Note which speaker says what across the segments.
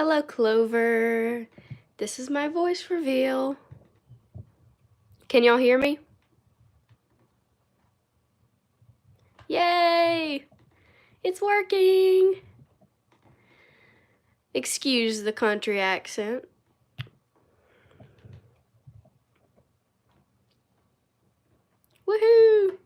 Speaker 1: Hello, Clover. This is my voice reveal. Can y'all hear me? Yay! It's working! Excuse the country accent. Woohoo!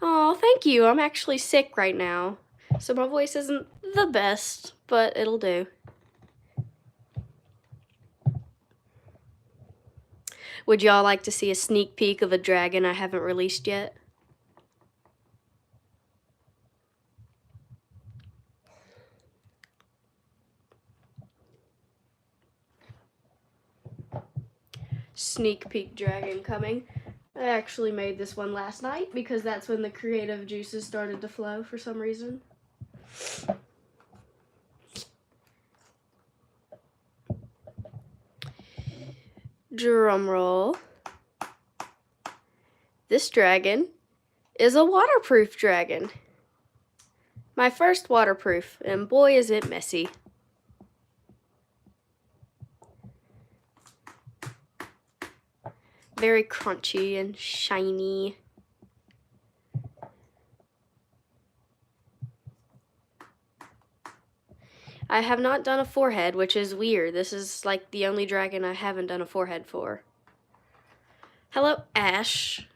Speaker 1: Oh, thank you. I'm actually sick right now, so my voice isn't the best, but it'll do. Would y'all like to see a sneak peek of a dragon I haven't released yet? Sneak peek dragon coming. I actually made this one last night because that's when the creative juices started to flow for some reason. Drum roll. This dragon is a waterproof dragon. My first waterproof, and boy is it messy. Very crunchy and shiny. I have not done a forehead, which is weird. This is like the only dragon I haven't done a forehead for. Hello, Ash.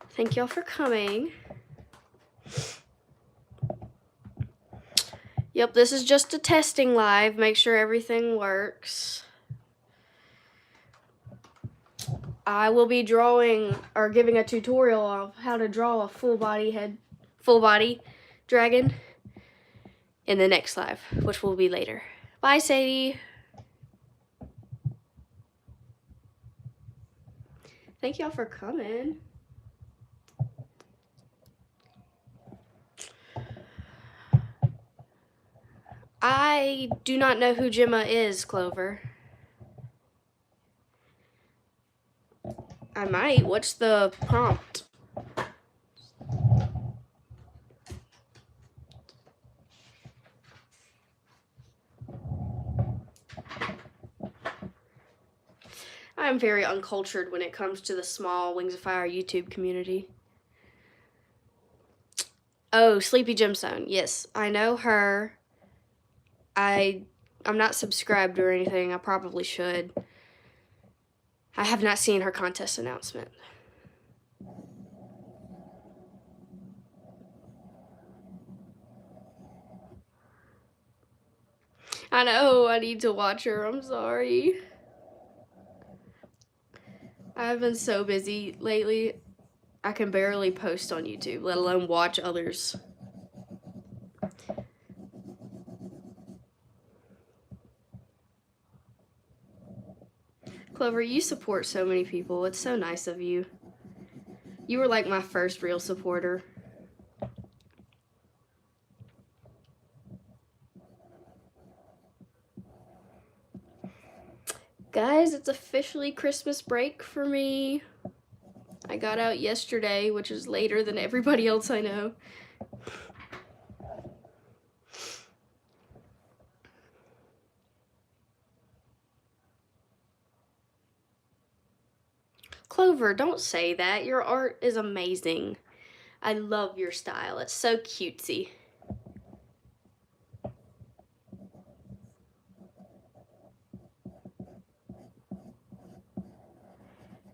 Speaker 1: Thank y'all for coming. Yep, this is just a testing live. Make sure everything works. I will be drawing or giving a tutorial of how to draw a full body dragon in the next live, which will be later. Bye, Sadie. Thank y'all for coming. I do not know who Gemma is, Clover. I might. What's the prompt? I'm very uncultured when it comes to the small Wings of Fire YouTube community. Oh, Sleepy Gemstone. Yes, I know her. I'm not subscribed or anything. I probably should. I have not seen her contest announcement. I know, I need to watch her. I'm sorry. I've been so busy lately. I can barely post on YouTube, let alone watch others. Clover, you support so many people. It's so nice of you. You were like my first real supporter. Guys, it's officially Christmas break for me. I got out yesterday, which is later than everybody else I know. Clover, don't say that. Your art is amazing. I love your style. It's so cutesy.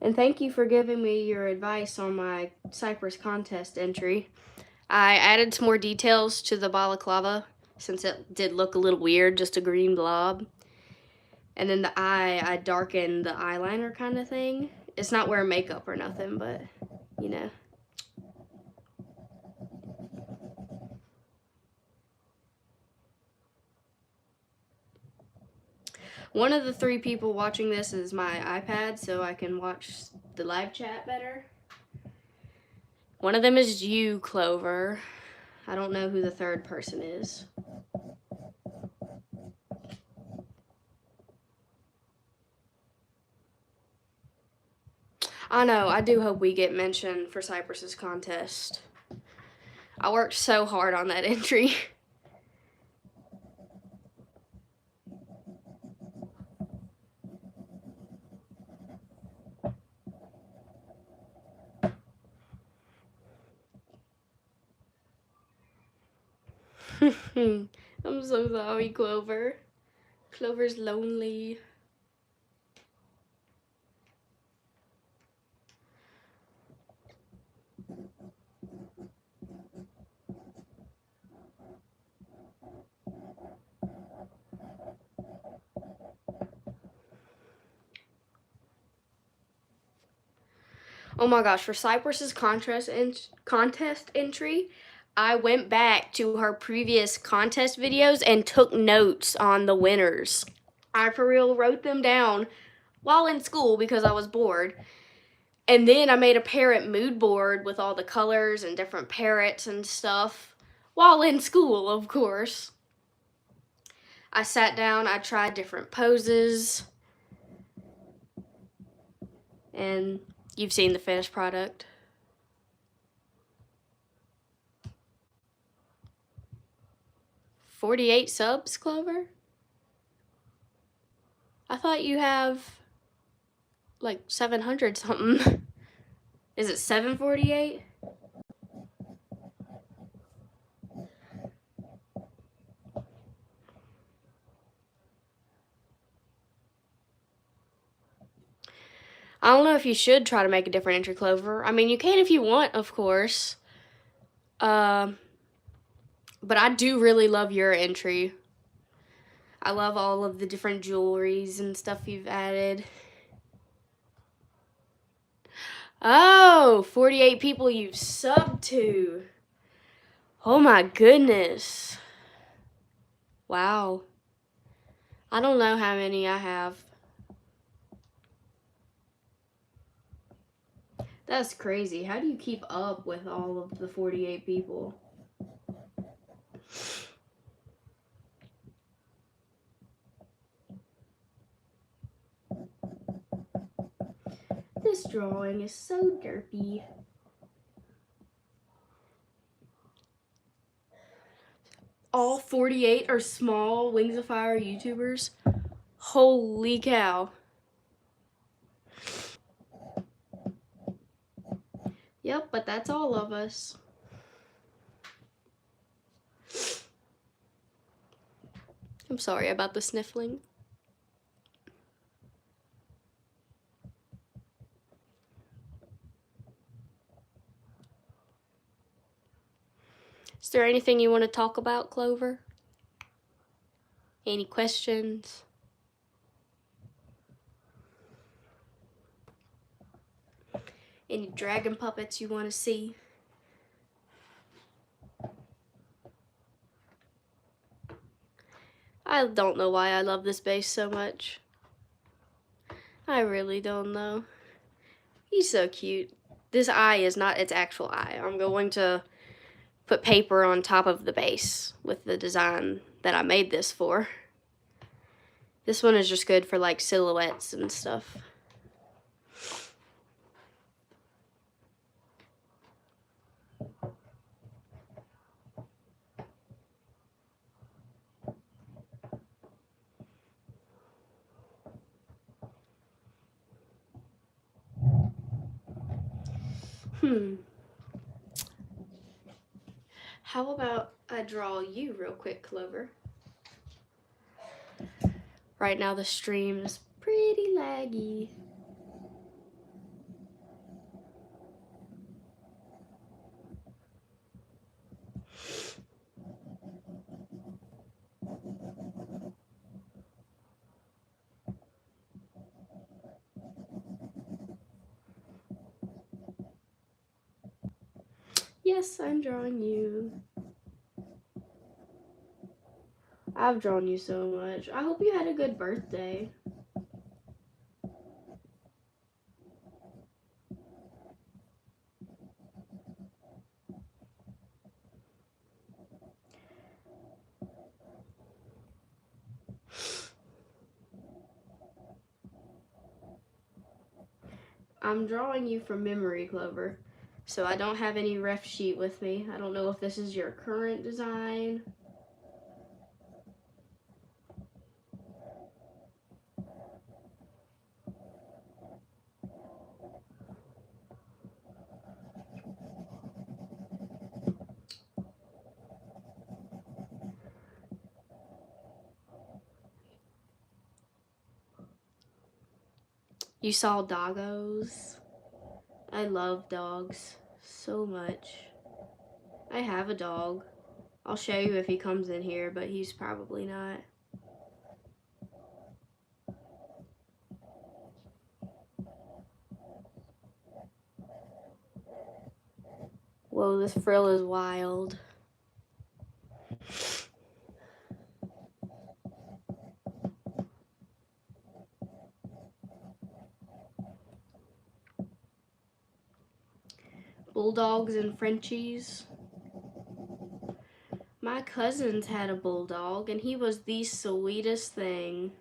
Speaker 1: And thank you for giving me your advice on my Cypress contest entry. I added some more details to the balaclava since it did look a little weird, just a green blob. And then the eye, I darkened the eyeliner kind of thing. It's not wearing makeup or nothing, but, you know. One of the 3 people watching this is my iPad, so I can watch the live chat better. One of them is you, Clover. I don't know who the 3rd person is. I know, I do hope we get mentioned for Cypress's contest. I worked so hard on that entry. I'm so sorry, Clover. Clover's lonely. Oh my gosh, for Cypress's contest entry, I went back to her previous contest videos and took notes on the winners. I for real wrote them down while in school because I was bored. And then I made a parrot mood board with all the colors and different parrots and stuff while in school, of course. I sat down, I tried different poses, and you've seen the finished product. $48 subs, Clover? I thought you have like 700 something. Is it 748? I don't know if you should try to make a different entry, Clover. I mean, you can if you want, of course. But I do really love your entry. I love all of the different jewelries and stuff you've added. Oh, 48 people you've subbed to. Oh my goodness. Wow. I don't know how many I have. That's crazy. How do you keep up with all of the 48 people? This drawing is so derpy. All 48 are small Wings of Fire YouTubers? Holy cow. Yep, but that's all of us. I'm sorry about the sniffling. Is there anything you want to talk about, Clover? Any questions? Any dragon puppets you want to see? I don't know why I love this base so much. I really don't know. He's so cute. This eye is not its actual eye. I'm going to put paper on top of the base with the design that I made this for. This one is just good for like silhouettes and stuff. How about I draw you real quick, Clover? Right now the stream is pretty laggy. Yes, I'm drawing you. I've drawn you so much. I hope you had a good birthday. I'm drawing you from memory, Clover. So I don't have any ref sheet with me. I don't know if this is your current design. You saw doggos. I love dogs so much. I have a dog. I'll show you if he comes in here, but he's probably not. Whoa, this frill is wild. Bulldogs and Frenchies. My cousins had a bulldog, and he was the sweetest thing.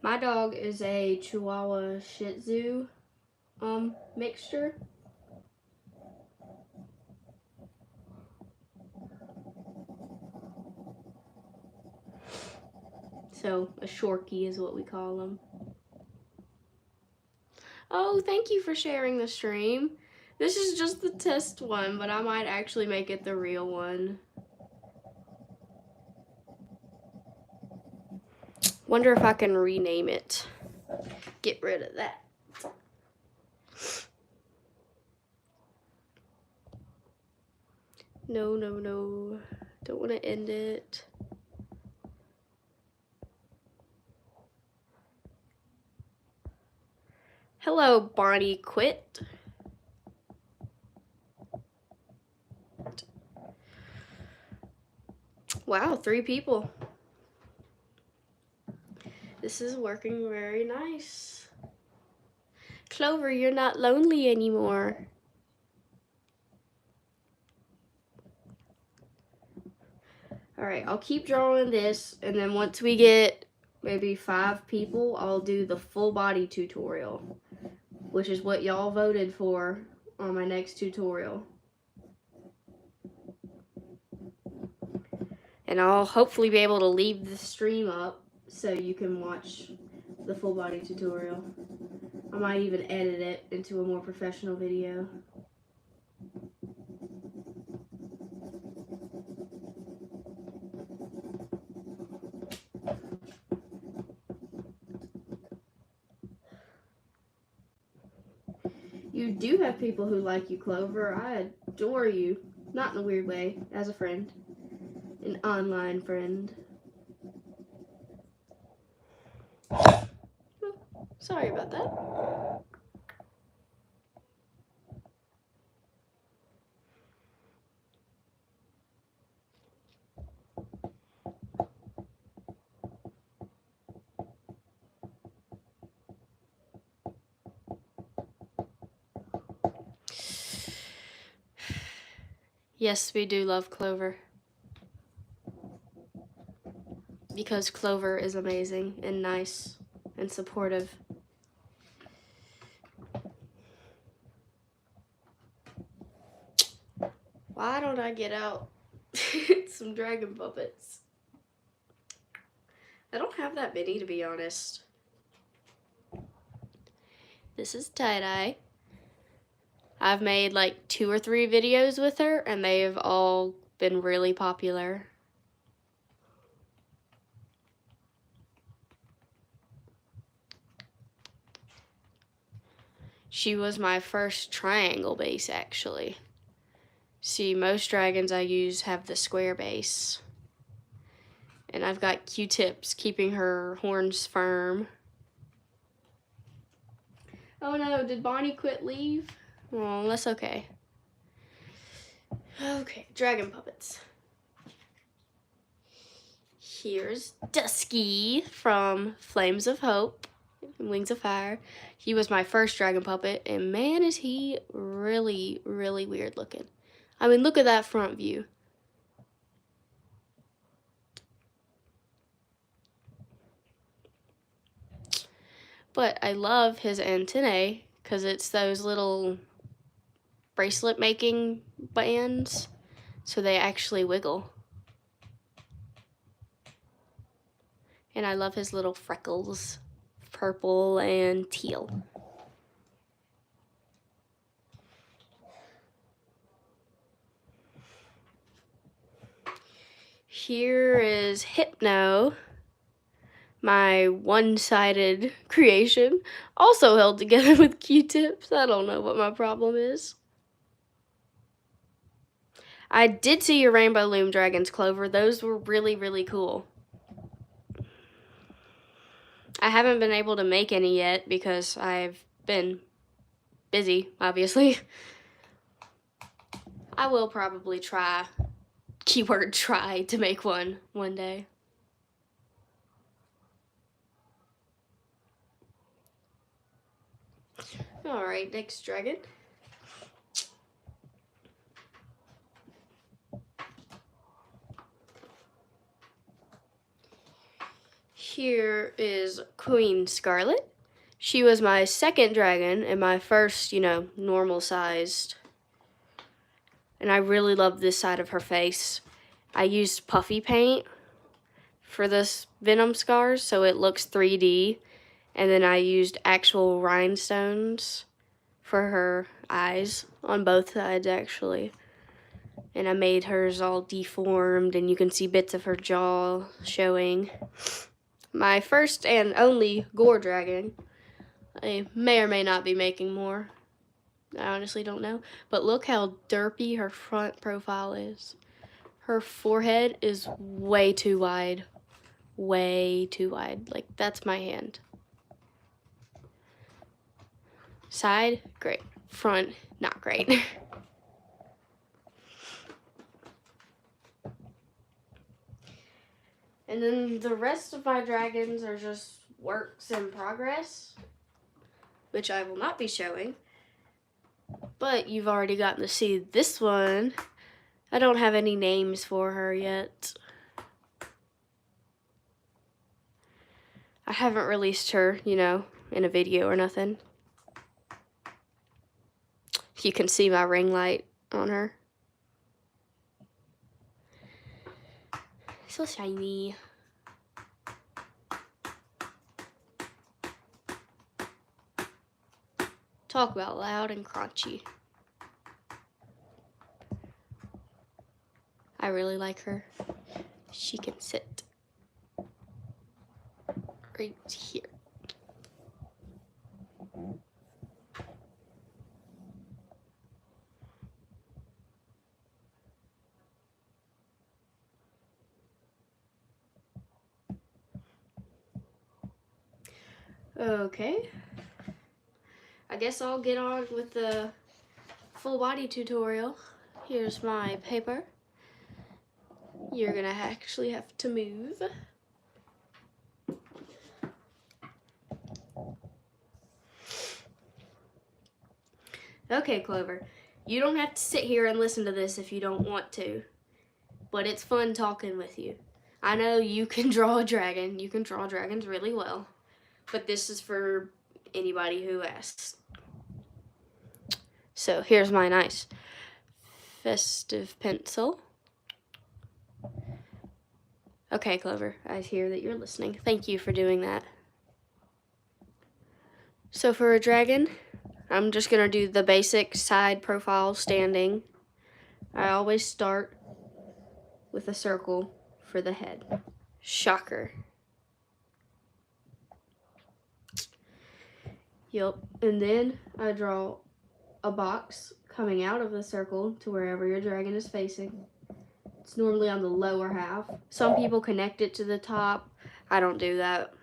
Speaker 1: My dog is a Chihuahua Shih Tzu mixture. So a Shorkie is what we call them. Oh, thank you for sharing the stream. This is just the test one, but I might actually make it the real one. Wonder if I can rename it. Get rid of that. No, no, no. Don't want to end it. Hello, Bonnie Quit. Wow, 3 people. This is working very nice. Clover, you're not lonely anymore. Alright, I'll keep drawing this, and then once we get maybe 5 people, I'll do the full body tutorial, which is what y'all voted for on my next tutorial. And I'll hopefully be able to leave the stream up so you can watch the full body tutorial. I might even edit it into a more professional video. You do have people who like you, Clover. I adore you. Not in a weird way, as a friend. An online friend. Oh, sorry about that. Yes, we do love Clover. Because Clover is amazing and nice and supportive. Why don't I get out some dragon puppets? I don't have that many, to be honest. This is Tie-Dye. I've made like 2 or 3 videos with her, and they've all been really popular. She was my first triangle base, actually. See, most dragons I use have the square base. And I've got Q-tips keeping her horns firm. Oh no, did Bonnie Quit leave? Oh, that's okay. Okay, dragon puppets. Here's Dusky from Flames of Hope, Wings of Fire. He was my first dragon puppet, and man, is he really, really weird looking. I mean, look at that front view. But I love his antennae because it's those little bracelet making bands, so they actually wiggle. And I love his little freckles, purple and teal. Here is Hypno, my one-sided creation, also held together with Q-tips. I don't know what my problem is. I did see your Rainbow Loom Dragons, Clover. Those were really, really cool. I haven't been able to make any yet because I've been busy, obviously. I will probably try, keyword try, to make one day. Alright, next dragon. Here is Queen Scarlet. She was my second dragon and my first, normal sized. And I really love this side of her face. I used puffy paint for this venom scars so it looks 3D. And then I used actual rhinestones for her eyes on both sides actually. And I made hers all deformed and you can see bits of her jaw showing. My first and only Gore Dragon. I may or may not be making more. I honestly don't know. But look how derpy her front profile is. Her forehead is way too wide. Way too wide. Like, that's my hand. Side, great. Front, not great. And then the rest of my dragons are just works in progress, which I will not be showing. But you've already gotten to see this one. I don't have any names for her yet. I haven't released her, in a video or nothing. You can see my ring light on her. So shiny. Talk about loud and crunchy. I really like her. She can sit right here. Okay. I guess I'll get on with the full body tutorial. Here's my paper. You're gonna actually have to move. Okay, Clover. You don't have to sit here and listen to this if you don't want to. But it's fun talking with you. I know you can draw a dragon. You can draw dragons really well. But this is for anybody who asks. So here's my nice festive pencil. Okay, Clover, I hear that you're listening. Thank you for doing that. So for a dragon, I'm just gonna do the basic side profile standing. I always start with a circle for the head. Shocker. Yep, and then I draw a box coming out of the circle to wherever your dragon is facing. It's normally on the lower half. Some people connect it to the top. I don't do that.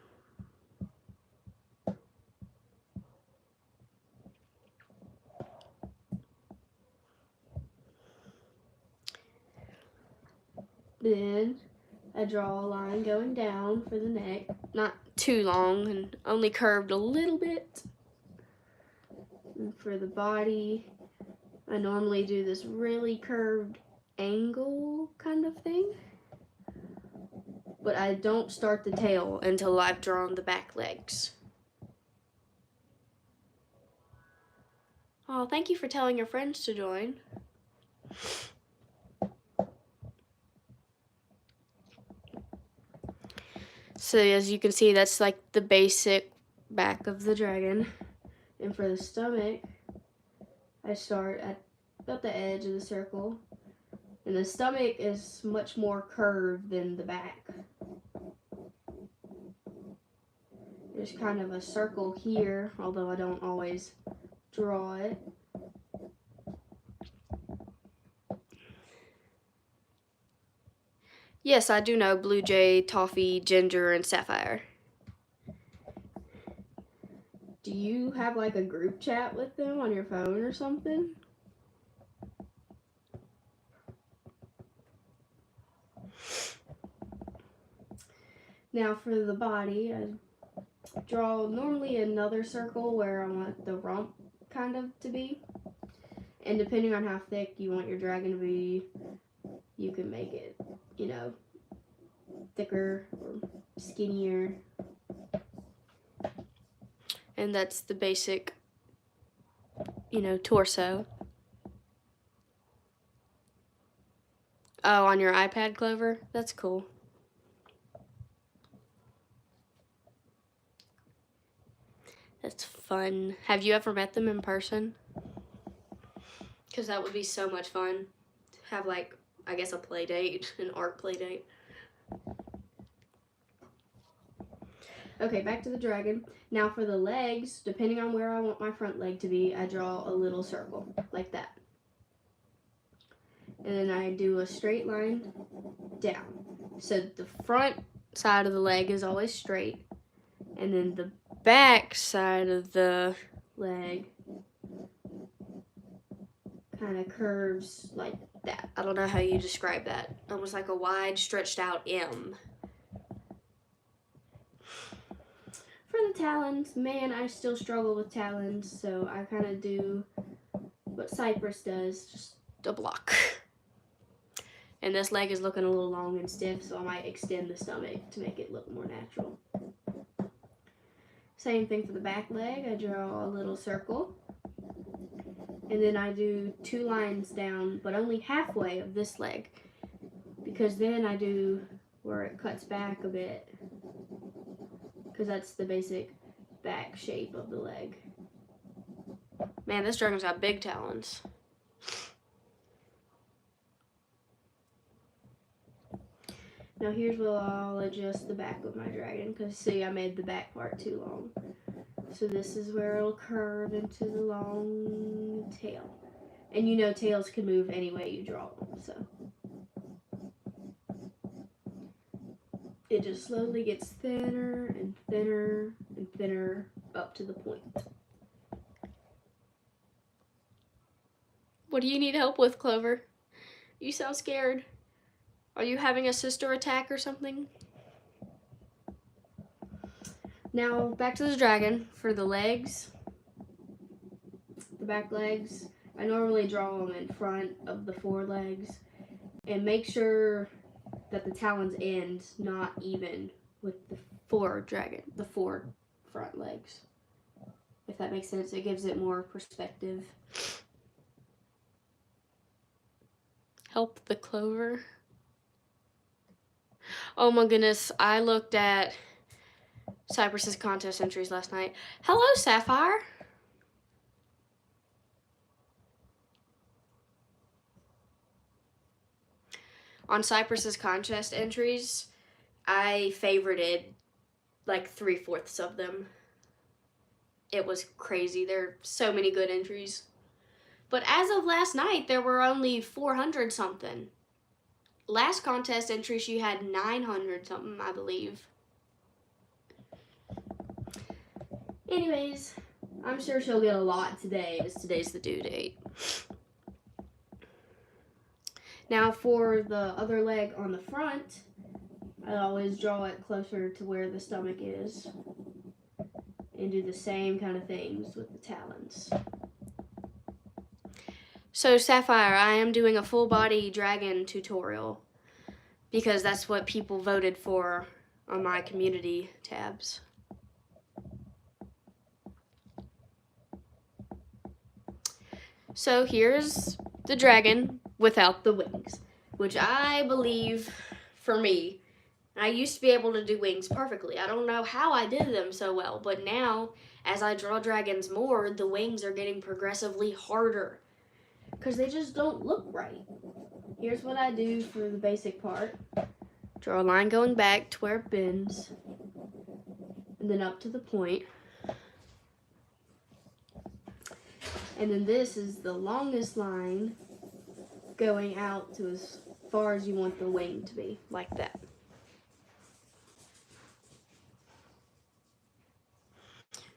Speaker 1: Then I draw a line going down for the neck. Not too long and only curved a little bit. And for the body, I normally do this really curved angle kind of thing. But I don't start the tail until I've drawn the back legs. Oh, thank you for telling your friends to join. So as you can see, that's like the basic back of the dragon. And for the stomach, I start at about the edge of the circle. And the stomach is much more curved than the back. There's kind of a circle here, although I don't always draw it. Yes, I do know Blue Jay, Toffee, Ginger, and Sapphire. Do you have like a group chat with them on your phone or something? Now for the body, I draw normally another circle where I want the rump kind of to be. And depending on how thick you want your dragon to be, you can make it, you know, thicker or skinnier. And that's the basic, you know, torso. Oh, on your iPad, Clover? That's cool. That's fun. Have you ever met them in person? Because that would be so much fun. Have like, I guess, a play date, an art play date. Okay, back to the dragon. Now for the legs, depending on where I want my front leg to be, I draw a little circle, like that. And then I do a straight line down. So the front side of the leg is always straight. And then the back side of the leg kind of curves like that. I don't know how you describe that. Almost like a wide, stretched out M. For the talons, man, I still struggle with talons, so I kind of do what Cypress does, just a block. And this leg is looking a little long and stiff, so I might extend the stomach to make it look more natural. Same thing for the back leg. I draw a little circle. And then I do 2 lines down, but only halfway of this leg. Because then I do where it cuts back a bit. Because that's the basic back shape of the leg. Man, this dragon's got big talons. Now here's where I'll adjust the back of my dragon, because see, I made the back part too long. So this is where it'll curve into the long tail. And you know tails can move any way you draw them, so. It just slowly gets thinner and thinner and thinner up to the point. What do you need help with, Clover? You sound scared. Are you having a sister attack or something? Now, back to the dragon. For the legs, the back legs, I normally draw them in front of the forelegs. And make sure that the talons end not even with the four front legs. If that makes sense, it gives it more perspective. Help the Clover. Oh my goodness, I looked at Cypress's contest entries last night. Hello, Sapphire. On Cypress's contest entries, I favorited like 3/4 of them. It was crazy. There are so many good entries. But as of last night, there were only 400 something. Last contest entry, she had 900 something, I believe. Anyways, I'm sure she'll get a lot today, as today's the due date. Now for the other leg on the front, I always draw it closer to where the stomach is and do the same kind of things with the talons. So Sapphire, I am doing a full body dragon tutorial because that's what people voted for on my community tabs. So here's the dragon without the wings, which I believe, for me, I used to be able to do wings perfectly. I don't know how I did them so well, but now, as I draw dragons more, the wings are getting progressively harder because they just don't look right. Here's what I do for the basic part. Draw a line going back to where it bends, and then up to the point. And then this is the longest line going out to as far as you want the wing to be, like that.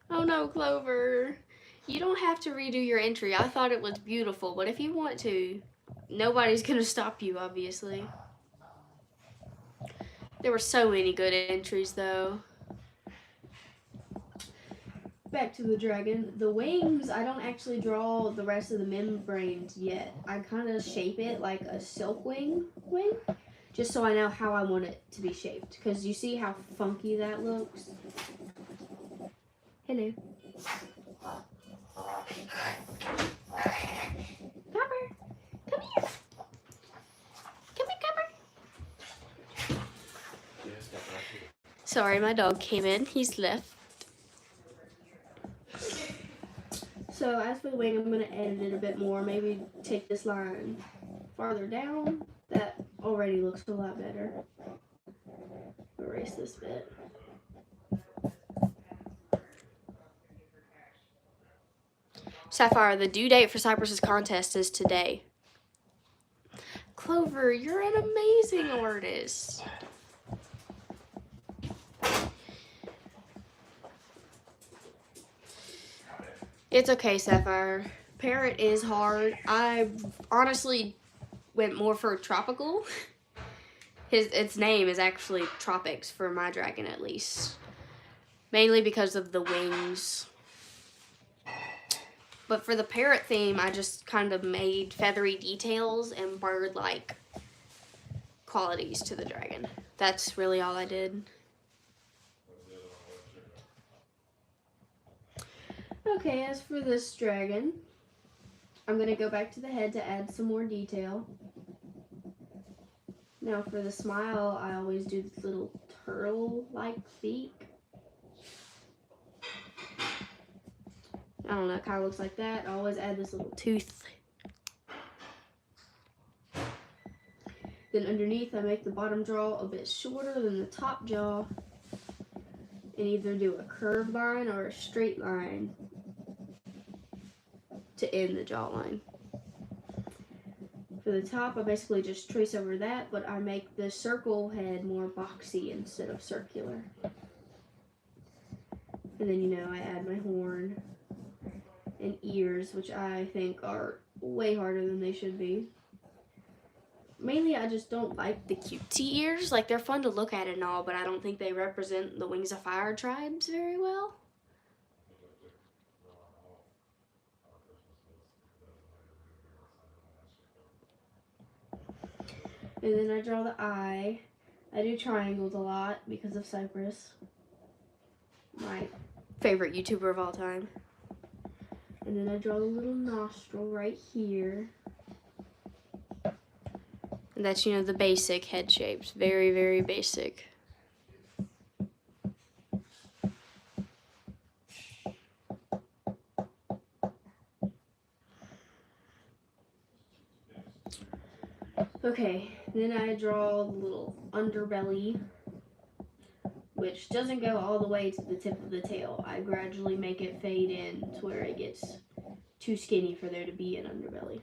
Speaker 1: Oh no, Clover. You don't have to redo your entry. I thought it was beautiful, but if you want to, nobody's gonna stop you, obviously. There were so many good entries, though. Back to the dragon. The wings, I don't actually draw the rest of the membranes yet. I kind of shape it like a silk wing, just so I know how I want it to be shaped. Because you see how funky that looks? Hello. Copper, come here. Come here, Copper. Sorry, my dog came in. He's left. So as for the wing, I'm going to edit it a bit more. Maybe take this line farther down. That already looks a lot better. Erase this bit. Sapphire, the due date for Cypress's contest is today. Clover, you're an amazing artist. It's okay, Sapphire. Parrot is hard. I honestly went more for tropical. Its name is actually Tropics for my dragon, at least. Mainly because of the wings. But for the parrot theme, I just kind of made feathery details and bird-like qualities to the dragon. That's really all I did. Okay, as for this dragon, I'm going to go back to the head to add some more detail. Now for the smile, I always do this little turtle-like beak. I don't know, it kind of looks like that. I always add this little tooth. Then underneath, I make the bottom jaw a bit shorter than the top jaw, and either do a curved line or a straight line to end the jawline. For the top, I basically just trace over that, but I make the circle head more boxy instead of circular. And then, you know, I add my horn and ears, which I think are way harder than they should be. Mainly, I just don't like the cutesy ears. Like, they're fun to look at and all, but I don't think they represent the Wings of Fire tribes very well. And then I draw the eye. I do triangles a lot because of Cypress, my favorite YouTuber of all time. And then I draw the little nostril right here. And that's, you know, the basic head shapes. Very, very basic. Okay, then I draw the little underbelly, which doesn't go all the way to the tip of the tail. I gradually make it fade in to where it gets too skinny for there to be an underbelly.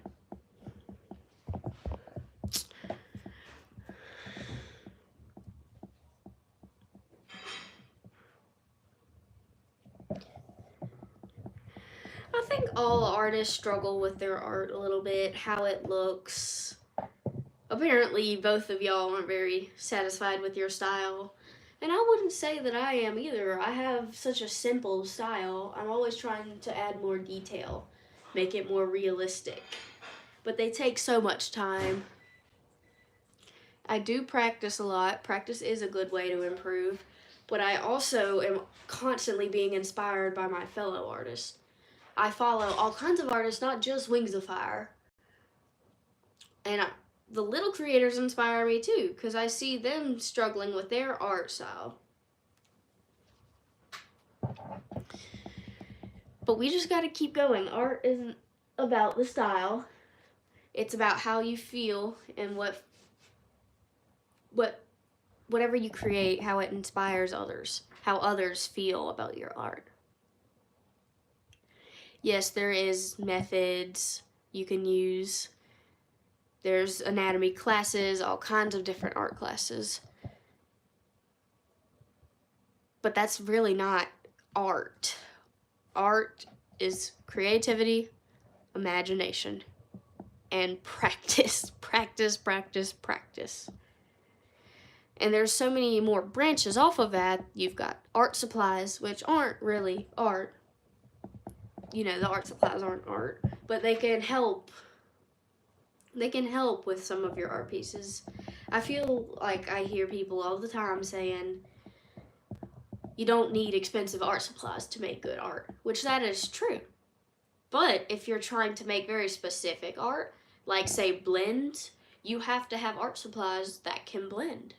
Speaker 1: I think all artists struggle with their art a little bit, how it looks. Apparently, both of y'all aren't very satisfied with your style. And I wouldn't say that I am either. I have such a simple style. I'm always trying to add more detail, make it more realistic. But they take so much time. I do practice a lot. Practice is a good way to improve. But I also am constantly being inspired by my fellow artists. I follow all kinds of artists, not just Wings of Fire. And the little creators inspire me too, because I see them struggling with their art style. But we just got to keep going. Art isn't about the style. It's about how you feel and whatever you create, how it inspires others, how others feel about your art. Yes, there is methods you can use. There's anatomy classes, all kinds of different art classes. But that's really not art. Art is creativity, imagination, and practice. Practice, practice, practice. And there's so many more branches off of that. You've got art supplies, which aren't really art. You know, the art supplies aren't art, but they can help. They can help with some of your art pieces. I feel like I hear people all the time saying, you don't need expensive art supplies to make good art, which that is true. But if you're trying to make very specific art, like say blends, you have to have art supplies that can blend.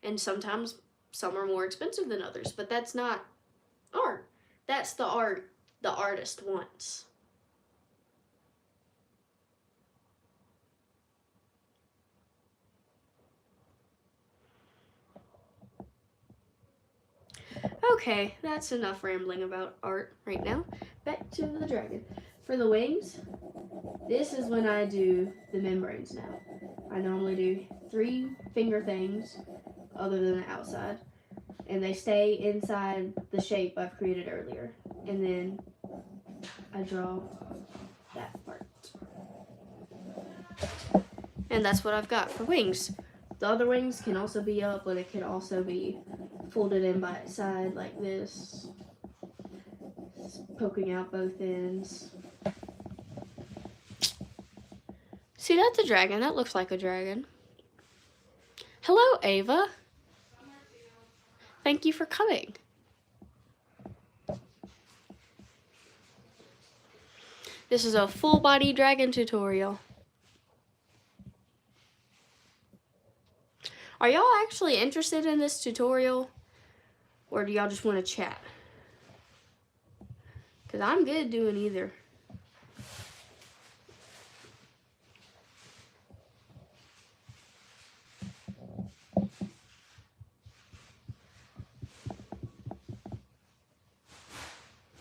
Speaker 1: And sometimes some are more expensive than others, but that's not art. That's the art the artist wants. Okay, that's enough rambling about art right now. Back to the dragon. For the wings, this is when I do the membranes now. I normally do 3 finger things other than the outside, and they stay inside the shape I've created earlier. And then I draw that part. And that's what I've got for wings. The other wings can also be up, but it can also be folded in by its side like this, poking out both ends. See, that's a dragon. That looks like a dragon. Hello, Ava. Thank you for coming. This is a full body dragon tutorial. Are y'all actually interested in this tutorial? Or do y'all just want to chat? Because I'm good doing either.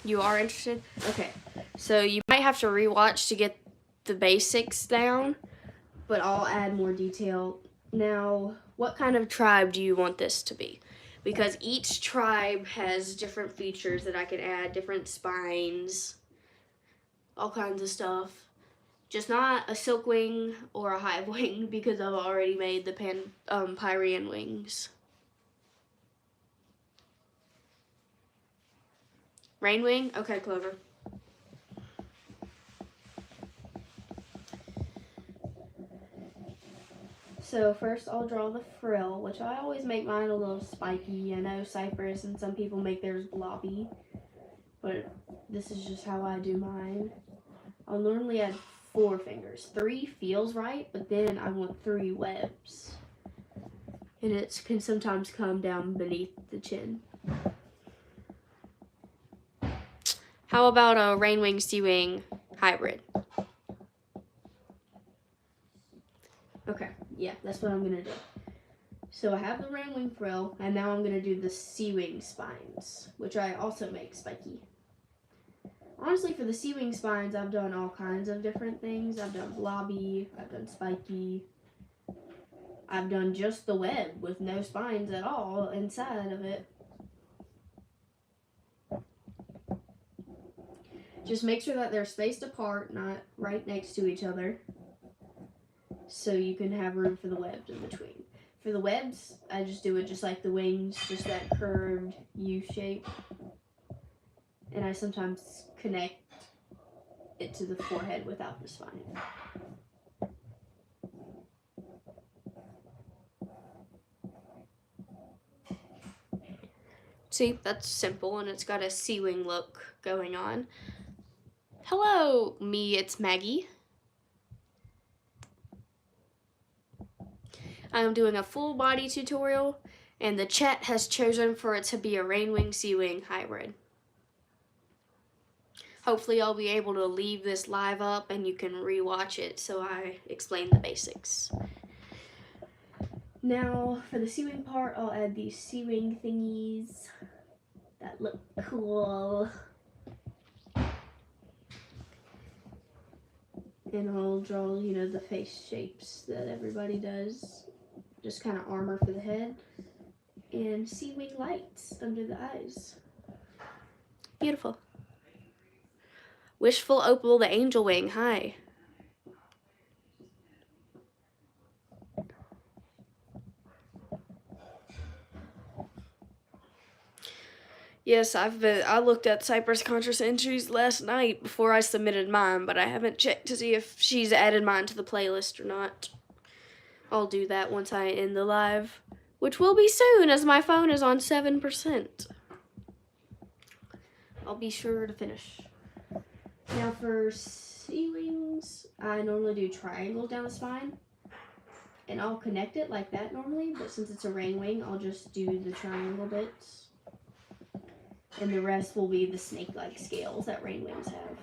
Speaker 1: You are interested? Okay. So you might have to rewatch to get the basics down, but I'll add more detail. Now, what kind of tribe do you want this to be? Because each tribe has different features that I can add, different spines, all kinds of stuff. Just not a silk wing or a hive wing, because I've already made the Pyrean wings. Rain wing? Okay, Clover. So first I'll draw the frill, which I always make mine a little spiky. I know Cypress and some people make theirs blobby, but this is just how I do mine. I'll normally add 4 fingers. 3 feels right, but then I want 3 webs. And it can sometimes come down beneath the chin. How about a Rainwing Seawing hybrid? Okay, yeah, that's what I'm gonna do. So I have the Rainwing frill, and now I'm gonna do the Seawing spines, which I also make spiky. Honestly, for the Seawing spines, I've done all kinds of different things. I've done blobby, I've done spiky, I've done just the web with no spines at all inside of it. Just make sure that they're spaced apart, not right next to each other, so you can have room for the webs in between. For the webs, I just do it just like the wings, just that curved U shape. And I sometimes connect it to the forehead without the spine. See, that's simple, and it's got a sea wing look going on. Hello, me, it's Maggie. I'm doing a full body tutorial, and the chat has chosen for it to be a Rainwing Seawing hybrid. Hopefully I'll be able to leave this live up and you can rewatch it so I explain the basics. Now for the Seawing part, I'll add these Seawing thingies that look cool. And I'll draw, you know, the face shapes that everybody does. Just kind of armor for the head. And Seawing lights under the eyes. Beautiful. Wishful Opal the Angel Wing, hi. Yes, I looked at Cypress Contra's entries last night before I submitted mine, but I haven't checked to see if she's added mine to the playlist or not. I'll do that once I end the live, which will be soon as my phone is on 7%. I'll be sure to finish. Now for Seawings, I normally do triangles down the spine, and I'll connect it like that normally, but since it's a Rainwing, I'll just do the triangle bits, and the rest will be the snake-like scales that Rainwings have.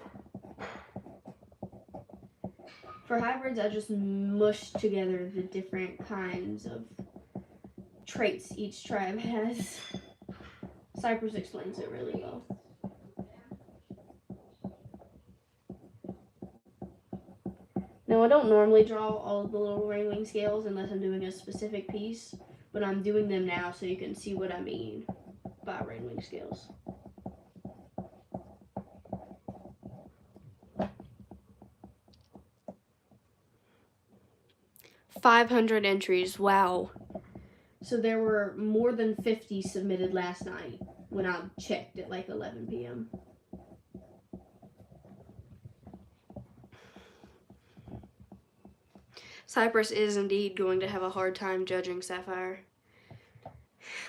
Speaker 1: For hybrids, I just mush together the different kinds of traits each tribe has. Cypress explains it really well. Now, I don't normally draw all of the little Rainwing scales unless I'm doing a specific piece, but I'm doing them now so you can see what I mean by Rainwing scales. "500 entries, wow." So there were more than 50 submitted last night when I checked at like 11 p.m. Cypress is indeed going to have a hard time judging Sapphire.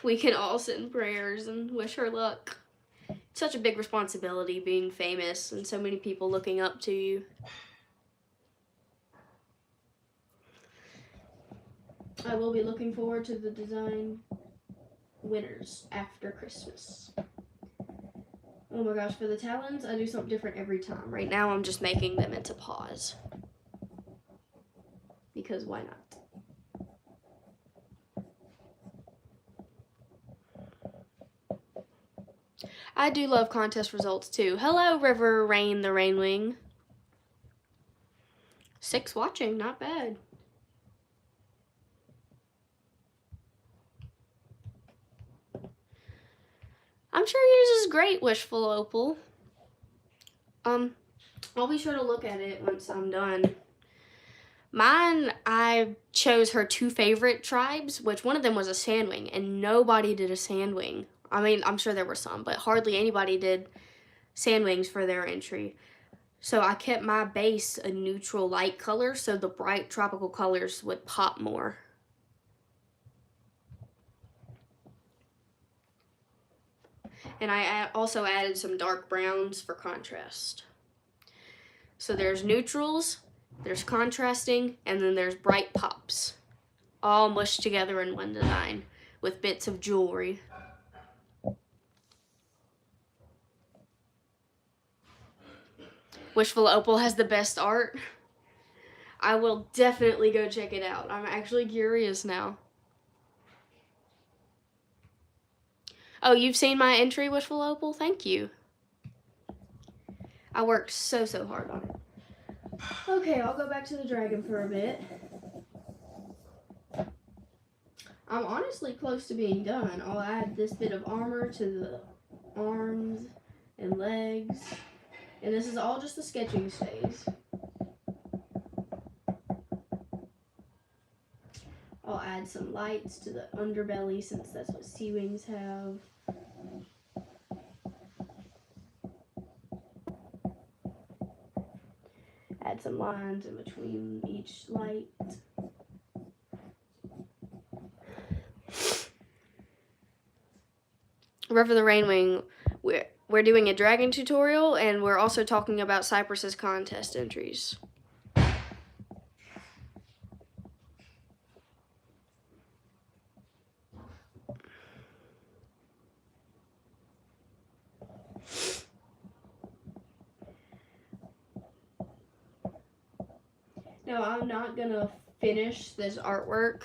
Speaker 1: We can all send prayers and wish her luck. It's such a big responsibility being famous and so many people looking up to you. I will be looking forward to the design winners after Christmas. Oh my gosh, for the talons, I do something different every time. Right now, I'm just making them into paws. Because why not? I do love contest results too. Hello, River Rain the Rainwing. 6 watching, not bad. I'm sure yours is great, Wishful Opal. I'll be sure to look at it once I'm done. Mine, I chose her 2 favorite tribes, which one of them was a Sandwing, and nobody did a Sandwing. I mean, I'm sure there were some, but hardly anybody did Sandwings for their entry. So I kept my base a neutral light color so the bright tropical colors would pop more. And I also added some dark browns for contrast. So there's neutrals, there's contrasting, and then there's bright pops. All mushed together in one design with bits of jewelry. Wishful Opal has the best art. I will definitely go check it out. I'm actually curious now. Oh, you've seen my entry, Wishful Opal? Thank you. I worked so hard on it. Okay, I'll go back to the dragon for a bit. I'm honestly close to being done. I'll add this bit of armor to the arms and legs. And this is all just the sketching phase. I'll add some lights to the underbelly since that's what Seawings have. Add some lines in between each light. River the Rainwing, we're doing a dragon tutorial, and we're also talking about Cypress's contest entries. Now, I'm not gonna finish this artwork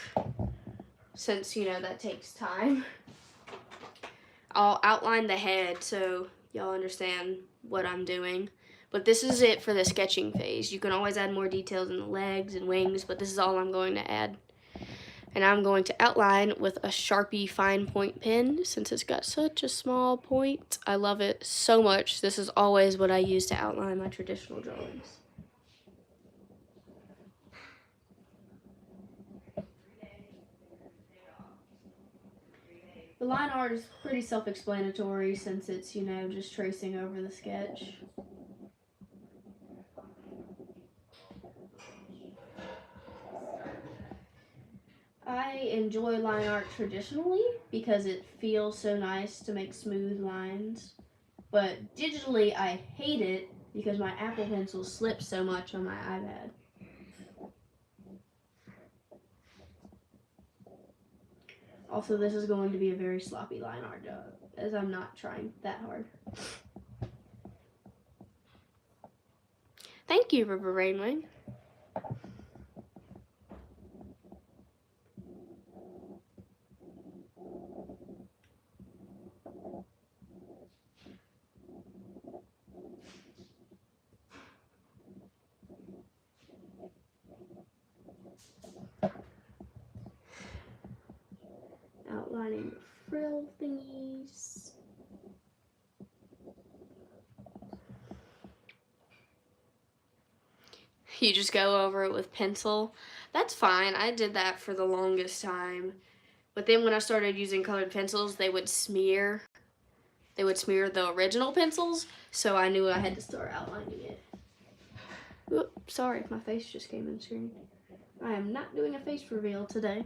Speaker 1: since, you know, that takes time. I'll outline the head so y'all understand what I'm doing. But this is it for the sketching phase. You can always add more details in the legs and wings, but this is all I'm going to add. And I'm going to outline with a Sharpie fine point pen since it's got such a small point. I love it so much. This is always what I use to outline my traditional drawings. The line art is pretty self-explanatory since it's, you know, just tracing over the sketch. I enjoy line art traditionally because it feels so nice to make smooth lines. But digitally, I hate it because my Apple Pencil slips so much on my iPad. Also, this is going to be a very sloppy line art job, as I'm not trying that hard. Thank you, River Rainwing. Outlining the frill thingies. You just go over it with pencil. That's fine. I did that for the longest time. But then when I started using colored pencils, they would smear. They would smear the original pencils, so I knew I had to start outlining it. Oops, sorry, my face just came in screen. I am not doing a face reveal today.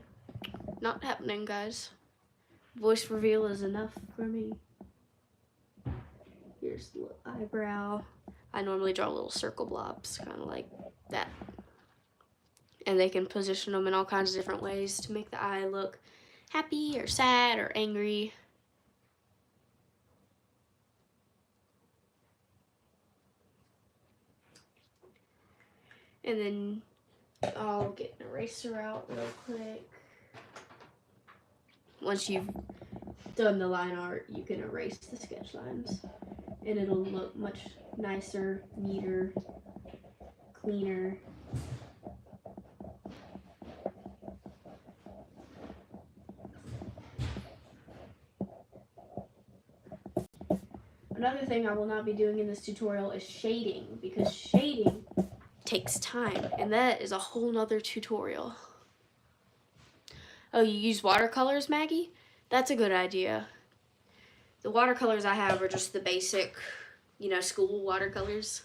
Speaker 1: Not happening, guys. Voice reveal is enough for me. Here's the little eyebrow. I normally draw little circle blobs, kind of like that. And they can position them in all kinds of different ways to make the eye look happy or sad or angry. And then I'll get an eraser out real quick. Once you've done the line art, you can erase the sketch lines. And it'll look much nicer, neater, cleaner. Another thing I will not be doing in this tutorial is shading, because shading takes time, and that is a whole nother tutorial. Oh, you use watercolors, Maggie? That's a good idea. The watercolors I have are just the basic, you know, school watercolors.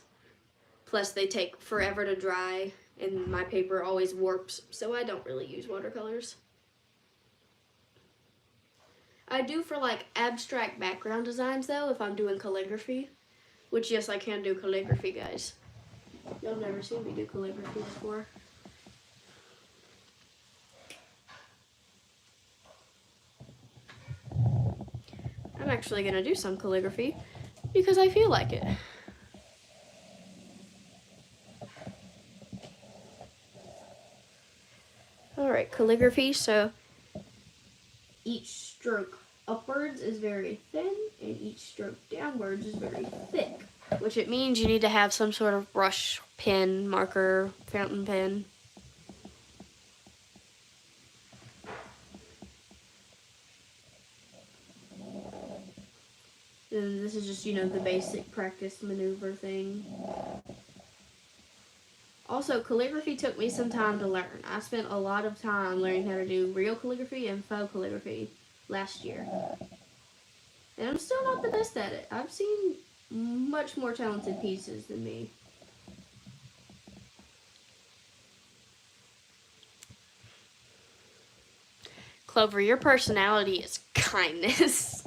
Speaker 1: Plus they take forever to dry, and my paper always warps, so I don't really use watercolors. I do for like abstract background designs though, if I'm doing calligraphy. Which, yes, I can do calligraphy, guys. Y'all never seen me do calligraphy before. I'm actually gonna do some calligraphy because I feel like it. Alright, calligraphy, so each stroke upwards is very thin and each stroke downwards is very thick, which it means you need to have some sort of brush, pen, marker, fountain pen. And this is just, you know, the basic practice maneuver thing. Also, calligraphy took me some time to learn. I spent a lot of time learning how to do real calligraphy and faux calligraphy last year. And I'm still not the best at it. I've seen much more talented pieces than me. Clover, your personality is kindness.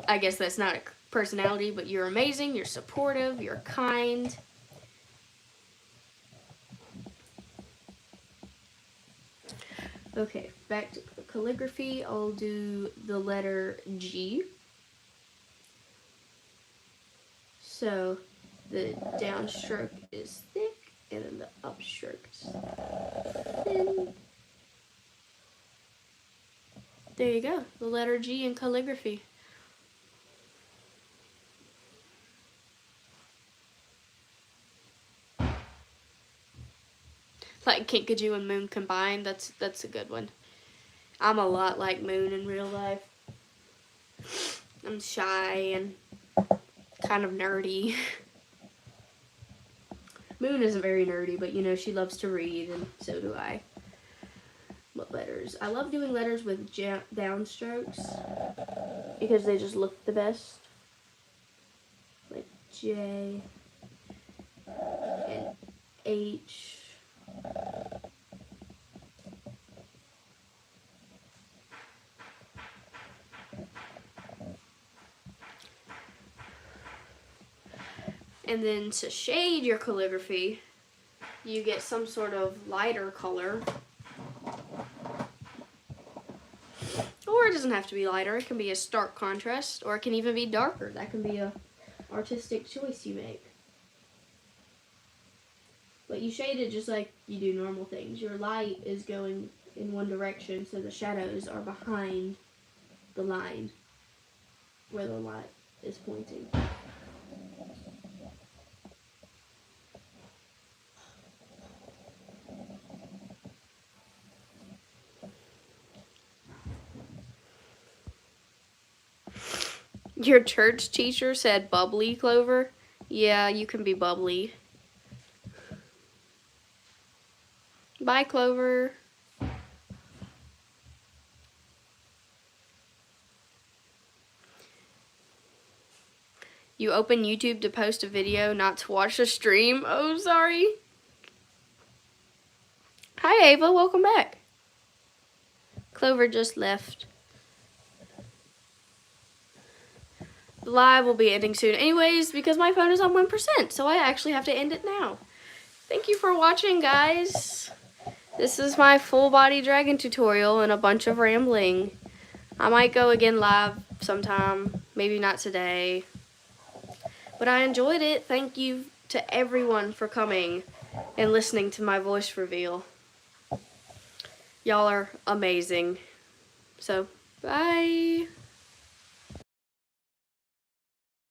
Speaker 1: I guess that's not personality, but you're amazing, you're supportive, you're kind. Okay, back to calligraphy. I'll do the letter G. So the downstroke is thick, and then the upstroke is thin. There you go, the letter G in calligraphy. Like Kinkajou and Moon combined, that's a good one. I'm a lot like Moon in real life. I'm shy and kind of nerdy. Moon isn't very nerdy, but you know, she loves to read, and so do I. What letters? I love doing letters with downstrokes because they just look the best. Like J and H. And then to shade your calligraphy, you get some sort of lighter color. Or it doesn't have to be lighter. It can be a stark contrast, or it can even be darker. That can be a artistic choice you make. But you shade it just like you do normal things. Your light is going in one direction, so the shadows are behind the line where the light is pointing. Your church teacher said bubbly, Clover? Yeah, you can be bubbly. Bye, Clover. You open YouTube to post a video, not to watch a stream? Oh, sorry. Hi, Ava. Welcome back. Clover just left. The live will be ending soon anyways because my phone is on 1%, so I actually have to end it now. Thank you for watching, guys. This is my full body dragon tutorial and a bunch of rambling. I might go again live sometime, maybe not today. But I enjoyed it. Thank you to everyone for coming and listening to my voice reveal. Y'all are amazing. So, bye.